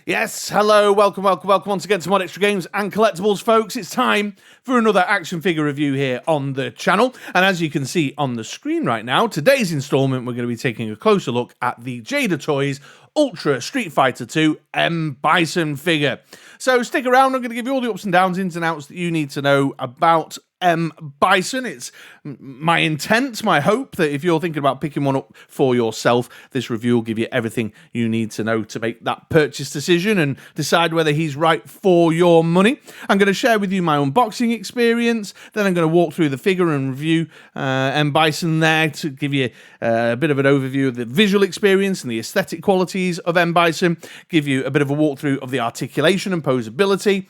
Yes, hello, welcome once again to MoDXtra Games and Collectibles, folks. It's time for another action figure review here on the channel. And as you can see on the screen right now, today's installment, we're going to be taking a closer look at the Jada Toys Ultra Street Fighter 2 M Bison figure. So stick around, I'm going to give you all the ups and downs, ins and outs that you need to know about M Bison. It's my intent, my hope, that if you're thinking about picking one up for yourself, this review will give you everything you need to know to make that purchase decision and decide whether he's right for your money. I'm going to share with you my unboxing experience, then I'm going to walk through the figure and review M Bison there to give you a bit of an overview of the visual experience and the aesthetic qualities of M Bison, give you a bit of a walkthrough of the articulation and posability,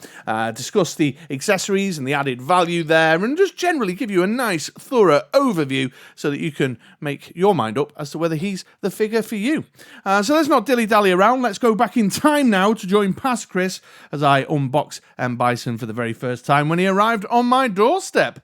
discuss the accessories and the added value there, and just generally give you a nice, thorough overview so that you can make your mind up as to whether he's the figure for you. So let's not dilly-dally around. Let's go back in time now to join past Chris as I unbox M Bison for the very first time when he arrived on my doorstep.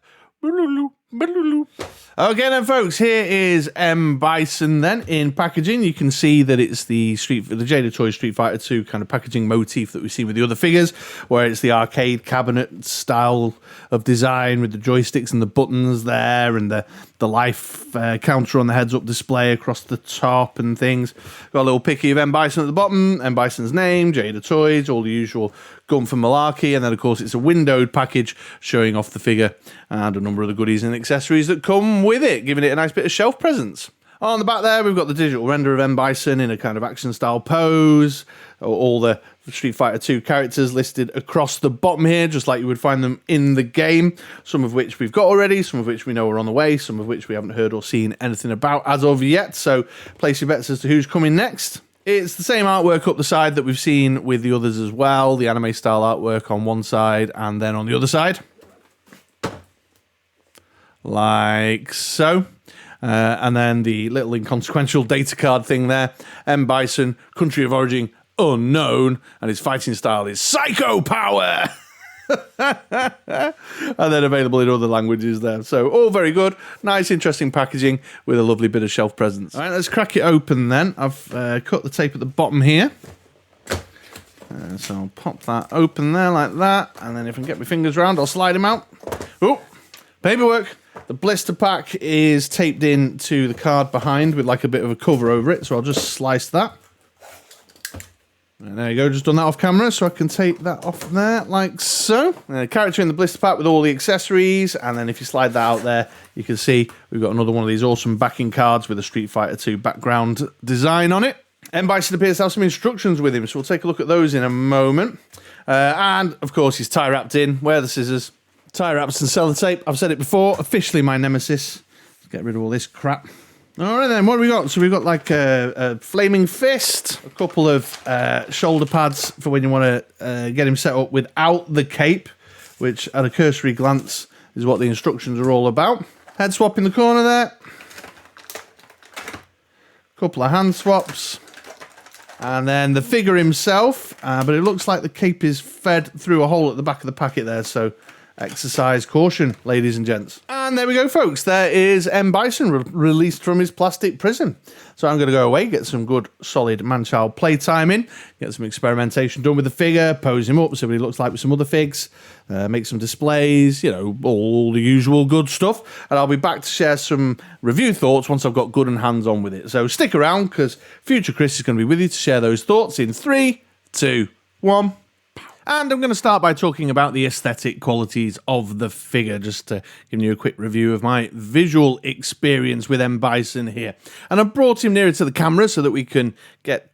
Okay then, folks, here is M Bison then in packaging. You can see that it's the Jada Toys Street Fighter 2 kind of packaging motif that we've seen with the other figures, where it's the arcade cabinet style of design with the joysticks and the buttons there, and the life counter on the heads-up display across the top and things. Got a little picky of M Bison at the bottom, M Bison's name, Jada Toys, all the usual gun for malarkey, and then of course it's a windowed package showing off the figure and a number of the goodies and accessories that come with it, giving it a nice bit of shelf presence. On the back there, we've got the digital render of M Bison in a kind of action-style pose. All the Street Fighter 2 characters listed across the bottom here, just like you would find them in the game. Some of which we've got already, some of which we know are on the way, some of which we haven't heard or seen anything about as of yet. So place your bets as to who's coming next. It's the same artwork up the side that we've seen with the others as well. The anime-style artwork on one side and then on the other side. Like so. And then the little inconsequential data card thing there. M Bison, country of origin unknown, and his fighting style is Psycho Power! And then available in other languages there. So all very good. Nice, interesting packaging with a lovely bit of shelf presence. All right, let's crack it open then. I've cut the tape at the bottom here. So I'll pop that open there like that. And then if I can get my fingers around, I'll slide him out. Oh, paperwork. The blister pack is taped in to the card behind with like a bit of a cover over it. So I'll just slice that. And there you go, just done that off camera, so I can take that off there, like so. Character in the blister pack with all the accessories, and then if you slide that out there, you can see we've got another one of these awesome backing cards with a Street Fighter 2 background design on it. M Bison appears to have some instructions with him, so we'll take a look at those in a moment. And, of course, he's tie-wrapped in. Where are the scissors? Tie-wraps and sellotape. I've said it before, officially my nemesis. Let's get rid of all this crap. All right then, what have we got? So we've got like a flaming fist, a couple of shoulder pads for when you want to get him set up without the cape, which at a cursory glance is what the instructions are all about. Head swap in the corner there. Couple of hand swaps. And then the figure himself, but it looks like the cape is fed through a hole at the back of the packet there, so exercise caution, ladies and gents. And there we go, folks. There is M Bison released from his plastic prison. So I'm going to go away, get some good, solid man-child playtime in, get some experimentation done with the figure, pose him up, see what he looks like with some other figs, make some displays, you know, all the usual good stuff. And I'll be back to share some review thoughts once I've got good and hands-on with it. So stick around, because future Chris is going to be with you to share those thoughts in 3, 2, 1... And I'm going to start by talking about the aesthetic qualities of the figure, just to give you a quick review of my visual experience with M Bison here. And I've brought him nearer to the camera so that we can get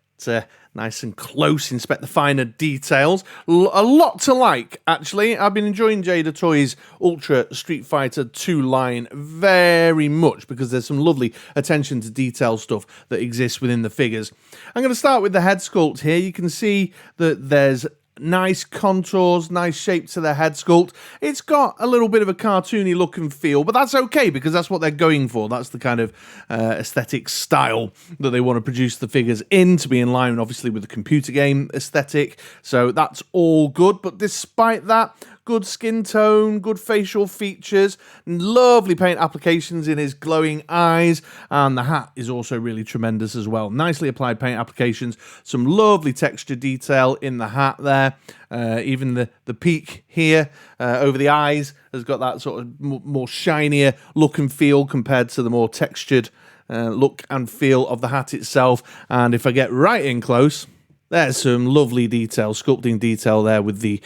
nice and close, inspect the finer details. A lot to like, actually. I've been enjoying Jada Toys Ultra Street Fighter 2 line very much because there's some lovely attention to detail stuff that exists within the figures. I'm going to start with the head sculpt here. You can see that there's nice contours, nice shape to the head sculpt. It's got a little bit of a cartoony look and feel, but that's okay because that's what they're going for. That's the kind of aesthetic style that they want to produce the figures in, to be in line, obviously, with the computer game aesthetic. So that's all good. But despite that, good skin tone, good facial features, lovely paint applications in his glowing eyes, and the hat is also really tremendous as well. Nicely applied paint applications, some lovely texture detail in the hat there. Even the peak here over the eyes has got that sort of more shinier look and feel compared to the more textured look and feel of the hat itself. And if I get right in close, there's some lovely detail, sculpting detail there with the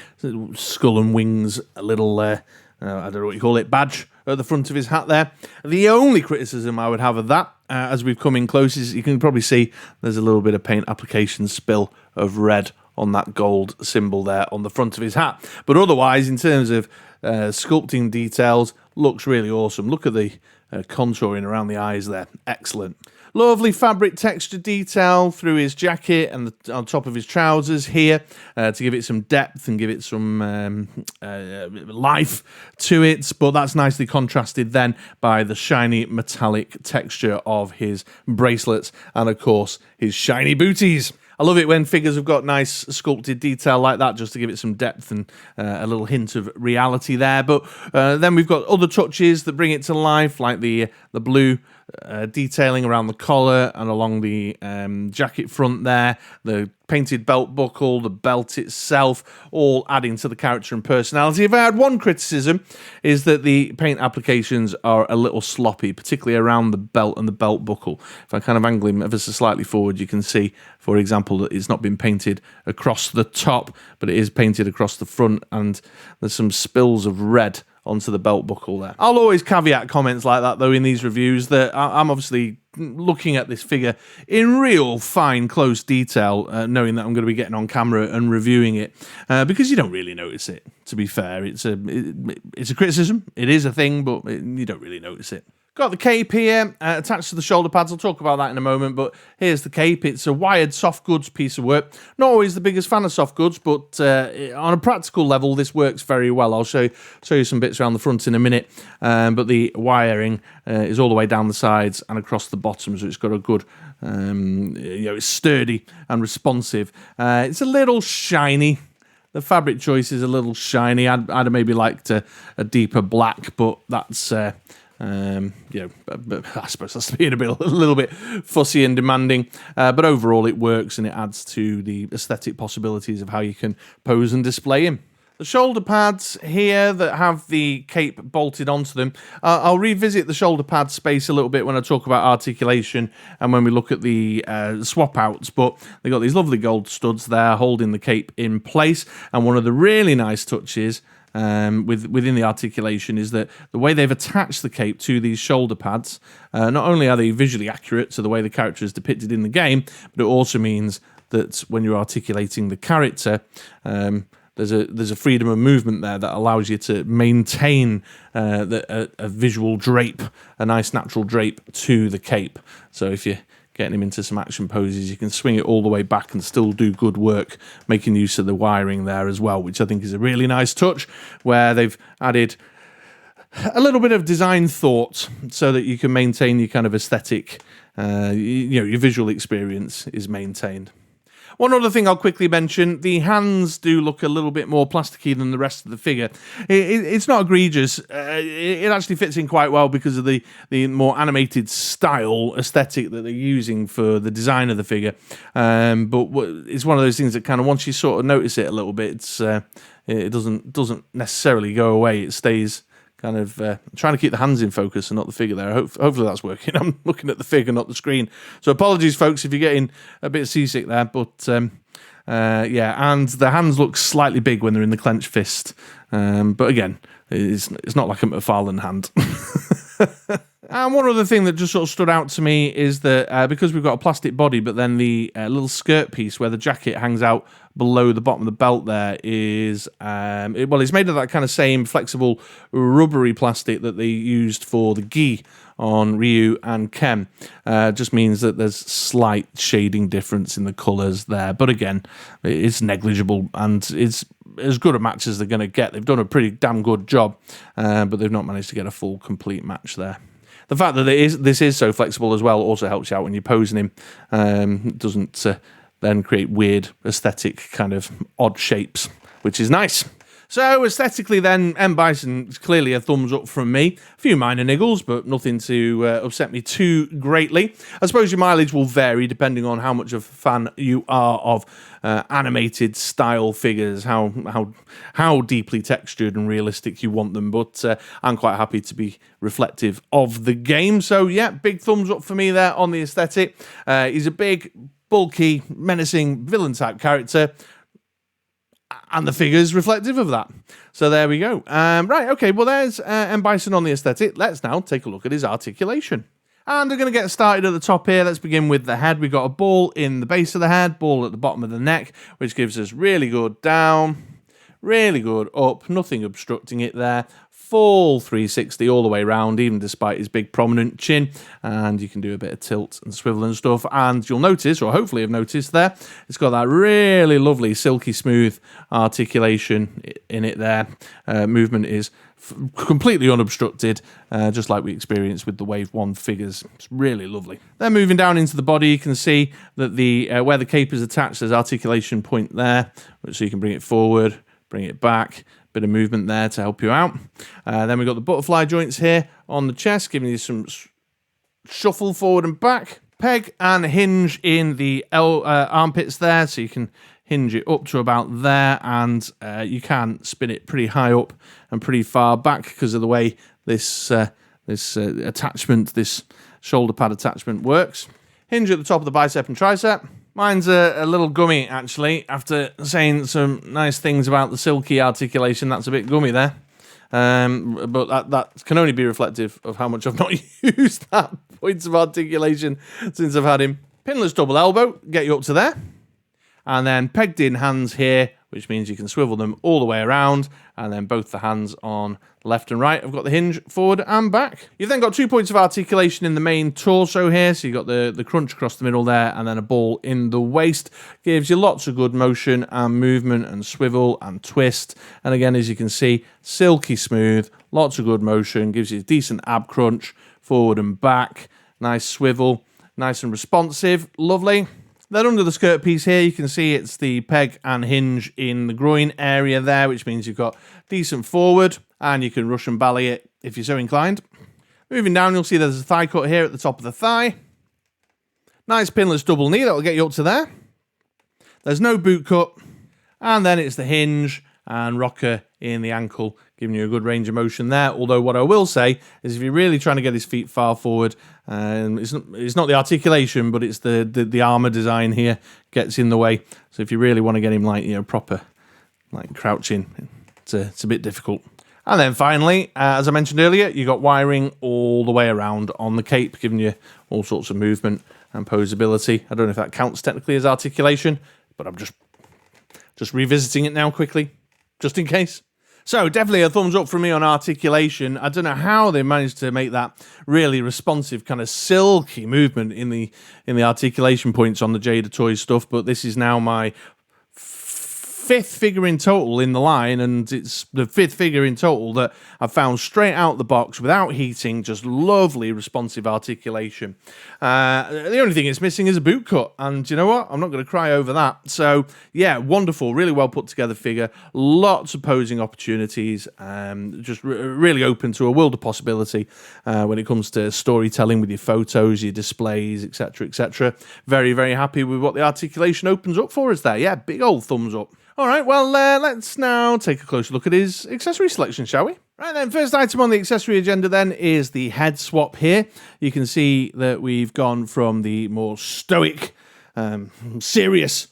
skull and wings, a little, I don't know what you call it, badge at the front of his hat there. The only criticism I would have of that, as we've come in close, is you can probably see there's a little bit of paint application spill of red on that gold symbol there on the front of his hat. But otherwise, in terms of sculpting details, looks really awesome. Look at the contouring around the eyes there. Excellent. Lovely fabric texture detail through his jacket and on top of his trousers here to give it some depth and give it some life to it. But that's nicely contrasted then by the shiny metallic texture of his bracelets and, of course, his shiny booties. I love it when figures have got nice sculpted detail like that, just to give it some depth and a little hint of reality there. But then we've got other touches that bring it to life, like the blue detailing around the collar and along the jacket front there, the painted belt buckle, the belt itself, all adding to the character and personality. If I had one criticism, is that the paint applications are a little sloppy, particularly around the belt and the belt buckle. If I kind of angle him ever so slightly forward, you can see, for example, that it's not been painted across the top, but it is painted across the front, and there's some spills of red onto the belt buckle there. I'll always caveat comments like that, though, in these reviews, that I'm obviously looking at this figure in real fine, close detail, knowing that I'm going to be getting on camera and reviewing it, because you don't really notice it, to be fair. It's a criticism. It is a thing, but you don't really notice it. Got the cape here attached to the shoulder pads. I'll talk about that in a moment, but here's the cape. It's a wired soft goods piece of work. Not always the biggest fan of soft goods, but on a practical level, this works very well. I'll show you some bits around the front in a minute, but the wiring is all the way down the sides and across the bottom, so it's got a good, it's sturdy and responsive. It's a little shiny. The fabric choice is a little shiny. I'd have maybe liked a deeper black, but that's... I suppose that's being a little bit fussy and demanding, but overall it works and it adds to the aesthetic possibilities of how you can pose and display him. The shoulder pads here that have the cape bolted onto them, I'll revisit the shoulder pad space a little bit when I talk about articulation and when we look at the swap outs, but they've got these lovely gold studs there holding the cape in place, and one of the really nice touches within the articulation is that the way they've attached the cape to these shoulder pads, not only are they visually accurate to the way the character is depicted in the game, but it also means that when you're articulating the character, there's a freedom of movement there that allows you to maintain a visual drape, a nice natural drape to the cape. So if you're getting him into some action poses, you can swing it all the way back and still do good work, making use of the wiring there as well, which I think is a really nice touch, where they've added a little bit of design thought so that you can maintain your kind of aesthetic, your visual experience is maintained. One other thing I'll quickly mention, the hands do look a little bit more plasticky than the rest of the figure. It's not egregious. It actually fits in quite well because of the more animated style aesthetic that they're using for the design of the figure. But it's one of those things that kind of, once you sort of notice it a little bit, it doesn't necessarily go away. It stays kind of trying to keep the hands in focus and not the figure there. Hopefully that's working. I'm looking at the figure, not the screen. So apologies, folks, if you're getting a bit seasick there. But and the hands look slightly big when they're in the clenched fist. But again, it's not like a McFarlane hand. And one other thing that just sort of stood out to me is that because we've got a plastic body, but then the little skirt piece where the jacket hangs out below the bottom of the belt there is, it's made of that kind of same flexible rubbery plastic that they used for the gi on Ryu and Ken. Just means that there's slight shading difference in the colours there. But again, it's negligible and it's as good a match as they're going to get. They've done a pretty damn good job, but they've not managed to get a full, complete match there. The fact that this is so flexible as well also helps you out when you're posing him. It doesn't then create weird aesthetic kind of odd shapes, which is nice. So aesthetically then, M Bison is clearly a thumbs up from me. A few minor niggles, but nothing to upset me too greatly. I suppose your mileage will vary depending on how much of a fan you are of animated style figures, how deeply textured and realistic you want them, but I'm quite happy to be reflective of the game. So yeah, big thumbs up for me there on the aesthetic. He's a big, bulky, menacing villain type character, and the figure's reflective of that. So there we go. Right, okay, well there's M Bison on the aesthetic. Let's now take a look at his articulation. And we're going to get started at the top here. Let's begin with the head. We've got a ball in the base of the head, ball at the bottom of the neck, which gives us really good down, really good up, nothing obstructing it there. Full 360 all the way around, even despite his big prominent chin. And you can do a bit of tilt and swivel and stuff. And you'll notice, or hopefully have noticed there, it's got that really lovely, silky smooth articulation in it there. Movement is completely unobstructed, just like we experienced with the Wave 1 figures. It's really lovely. Then moving down into the body, you can see that the where the cape is attached, there's articulation point there, so you can bring it forward, bring it back. Bit of movement there to help you out. Then we've got the butterfly joints here on the chest, giving you some shuffle forward and back. Peg and hinge in the armpits there, so you can hinge it up to about there, and you can spin it pretty high up and pretty far back because of the way this attachment, this shoulder pad attachment works. Hinge at the top of the bicep and tricep. Mine's a little gummy, actually. After saying some nice things about the silky articulation, that's a bit gummy there. But that can only be reflective of how much I've not used that points of articulation since I've had him. Pinless double elbow, get you up to there. And then pegged in hands here, which means you can swivel them all the way around, and then both the hands on left and right. I've got the hinge forward and back. You've then got 2 points of articulation in the main torso here, so you've got the crunch across the middle there, and then a ball in the waist. Gives you lots of good motion and movement and swivel and twist. And again, as you can see, silky smooth, lots of good motion, gives you a decent ab crunch, forward and back, nice swivel, nice and responsive, lovely. Then under the skirt piece here, you can see it's the peg and hinge in the groin area there, which means you've got decent forward, and you can rush and ballet it if you're so inclined. Moving down, you'll see there's a thigh cut here at the top of the thigh. Nice pinless double knee, that'll get you up to there. There's no boot cut, and then it's the hinge and rocker in the ankle, giving you a good range of motion there. Although what I will say is if you're really trying to get his feet far forward, it's not the articulation, but it's the armor design here gets in the way. So if you really want to get him like, proper, like crouching, it's a bit difficult. And then finally, as I mentioned earlier, you got wiring all the way around on the cape, giving you all sorts of movement and posability. I don't know if that counts technically as articulation, but I'm just revisiting it now quickly, just in case. So definitely a thumbs up from me on articulation. I don't know how they managed to make that really responsive, kind of silky movement in the articulation points on the Jada Toys stuff, but this is now my fifth figure in total in the line, and it's the fifth figure in total that I've found straight out the box without heating, just lovely responsive articulation. The only thing it's missing is a boot cut, and you know what? I'm not going to cry over that. So yeah, wonderful, really well put together figure, lots of posing opportunities, just really open to a world of possibility when it comes to storytelling with your photos, your displays, etc, etc. Very, very happy with what the articulation opens up for us there. Yeah, big old thumbs up. All right, well, let's now take a closer look at his accessory selection, shall we? Right then, first item on the accessory agenda then is the head swap here. You can see that we've gone from the more stoic, serious,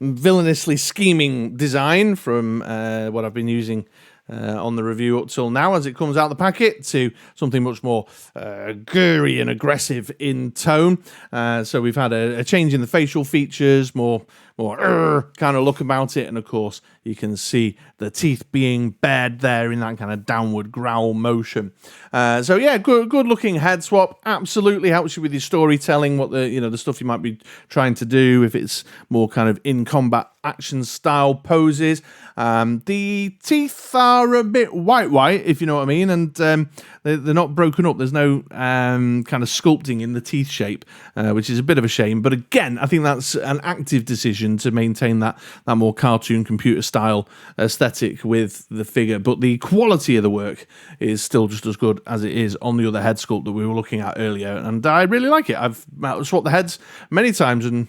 villainously scheming design from what I've been using on the review up till now as it comes out the packet to something much more gory and aggressive in tone. So we've had a change in the facial features, more kind of look about it, and of course you can see the teeth being bared there in that kind of downward growl motion. So yeah, good looking head swap. Absolutely helps you with your storytelling, what the stuff you might be trying to do if it's more kind of in combat action style poses. The teeth are a bit white, if you know what I mean, and they're not broken up. There's no kind of sculpting in the teeth shape, which is a bit of a shame. But again, I think that's an active decision Legend to maintain that more cartoon computer style aesthetic with the figure, but the quality of the work is still just as good as it is on the other head sculpt that we were looking at earlier, and I really like it. I've swapped the heads many times and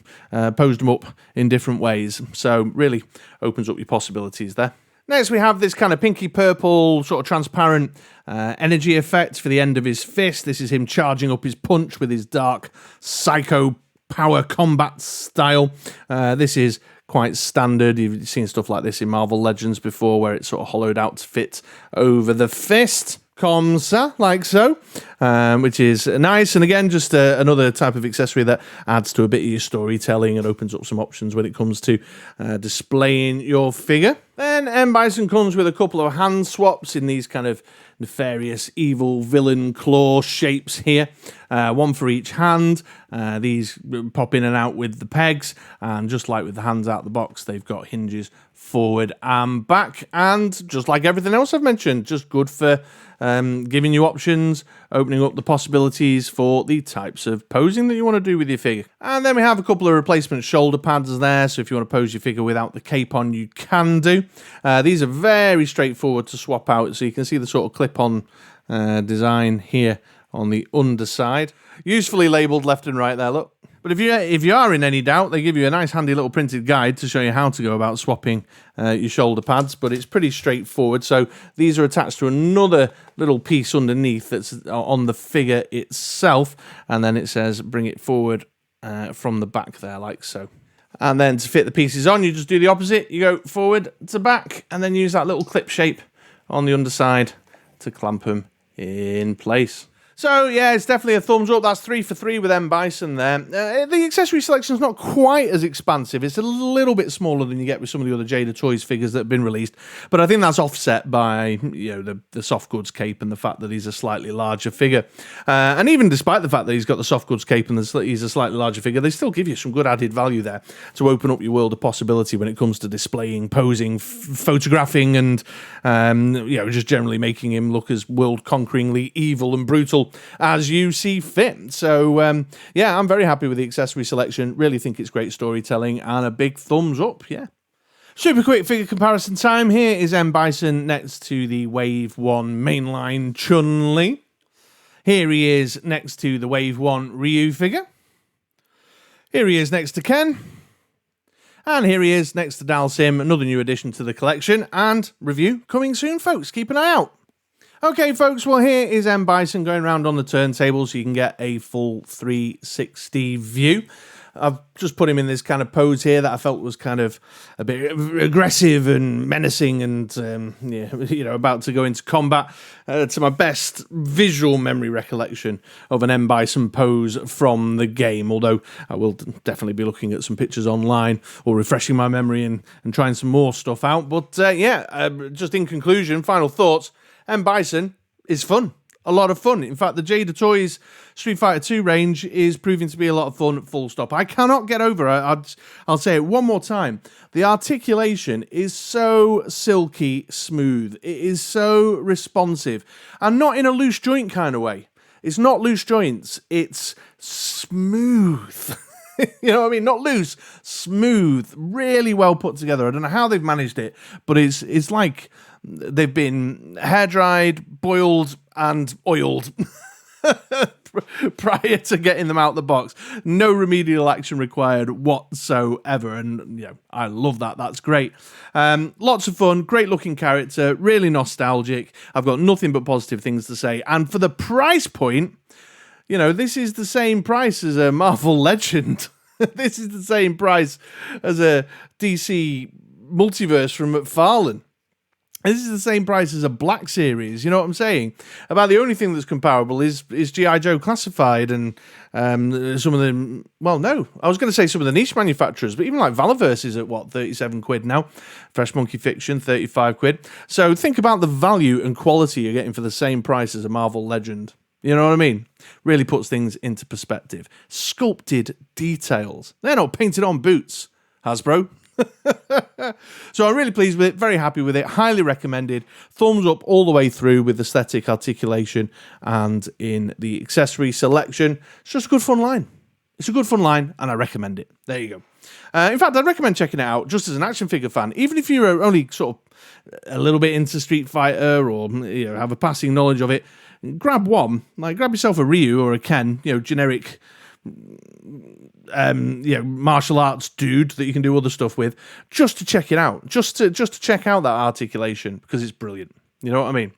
posed them up in different ways, so really opens up your possibilities there. Next, we have this kind of pinky purple, sort of transparent energy effect for the end of his fist. This is him charging up his punch with his dark psycho power combat style. This is quite standard. You've seen stuff like this in Marvel Legends before, where it's sort of hollowed out to fit over the fist. Comme ça, like so, which is nice. And again, just another type of accessory that adds to a bit of your storytelling and opens up some options when it comes to displaying your figure. Then M Bison comes with a couple of hand swaps in these kind of nefarious evil villain claw shapes here. One for each hand. These pop in and out with the pegs, and just like with the hands out the box, they've got hinges forward and back, and just like everything else I've mentioned, just good for giving you options, opening up the possibilities for the types of posing that you want to do with your figure. And then we have a couple of replacement shoulder pads there, so if you want to pose your figure without the cape on, you can do. These are very straightforward to swap out, so you can see the sort of clip-on design here on the underside. Usefully labelled left and right there, look. But if you are in any doubt, they give you a nice handy little printed guide to show you how to go about swapping your shoulder pads, but it's pretty straightforward. So these are attached to another little piece underneath that's on the figure itself, and then it says bring it forward from the back there, like so. And then to fit the pieces on, you just do the opposite. You go forward to back, and then use that little clip shape on the underside to clamp them in place. So, yeah, it's definitely a thumbs up. That's 3 for 3 with M Bison there. The accessory selection is not quite as expansive. It's a little bit smaller than you get with some of the other Jada Toys figures that have been released. But I think that's offset by, you know, the soft goods cape and the fact that he's a slightly larger figure. And even despite the fact that he's got the soft goods cape and he's a slightly larger figure, they still give you some good added value there to open up your world of possibility when it comes to displaying, posing, photographing, and, you know, just generally making him look as world-conqueringly evil and brutal as you see fit. So, yeah, I'm very happy with the accessory selection. Really think it's great storytelling, and a big thumbs up, yeah. Super quick figure comparison time. Here is M Bison next to the Wave 1 mainline Chun-Li. Here he is next to the Wave 1 Ryu figure. Here he is next to Ken. And here he is next to Dhalsim, another new addition to the collection, and review coming soon, folks. Keep an eye out. Okay, folks, well, here is M Bison going around on the turntable so you can get a full 360 view. I've just put him in this kind of pose here that I felt was kind of a bit aggressive and menacing and, yeah, you know, about to go into combat. To my best visual memory recollection of an M Bison pose from the game, although I will definitely be looking at some pictures online or refreshing my memory and trying some more stuff out. But, yeah, just in conclusion, final thoughts. M Bison is fun. A lot of fun. In fact, the Jada Toys Street Fighter 2 range is proving to be a lot of fun, full stop. I cannot get over it. I'll say it one more time. The articulation is so silky smooth. It is so responsive. And not in a loose joint kind of way. It's not loose joints. It's smooth. You know what I mean? Not loose, smooth, really well put together. I don't know how they've managed it, but it's like they've been hair dried, boiled, and oiled prior to getting them out the box. No remedial action required whatsoever, and you know, I love that. That's great. Lots of fun, great looking character, really nostalgic. I've got nothing but positive things to say, and for the price point, you know, this is the same price as a Marvel Legend. This is the same price as a DC Multiverse from McFarlane. This is the same price as a Black Series, you know what I'm saying? About the only thing that's comparable is G.I. Joe Classified and some of the, well, no, I was going to say some of the niche manufacturers, but even like Valaverse is at, what, 37 quid now? Fresh Monkey Fiction, 35 quid. So think about the value and quality you're getting for the same price as a Marvel Legend. You know what I mean? Really puts things into perspective. Sculpted details. They're not painted on boots, Hasbro. So I'm really pleased with it, very happy with it, highly recommended, thumbs up all the way through with aesthetic articulation and in the accessory selection. It's just a good fun line. It's a good fun line and I recommend it. There you go. In fact, I'd recommend checking it out just as an action figure fan. Even if you're only sort of a little bit into Street Fighter or have a passing knowledge of it, grab one. Like, grab yourself a Ryu or a Ken, generic martial arts dude that you can do other stuff with, just to check it out. Just to check out that articulation, because it's brilliant. You know what I mean?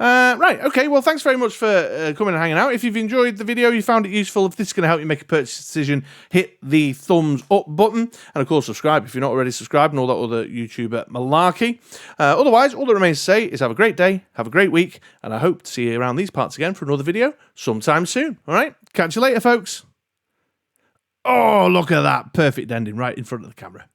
Right, okay, well, thanks very much for coming and hanging out. If you've enjoyed the video, you found it useful, if this is going to help you make a purchase decision, hit the thumbs up button. And, of course, subscribe if you're not already subscribed and all that other YouTuber malarkey. Otherwise, all that remains to say is have a great day, have a great week, and I hope to see you around these parts again for another video sometime soon. All right? Catch you later, folks. Oh, look at that. Perfect ending right in front of the camera.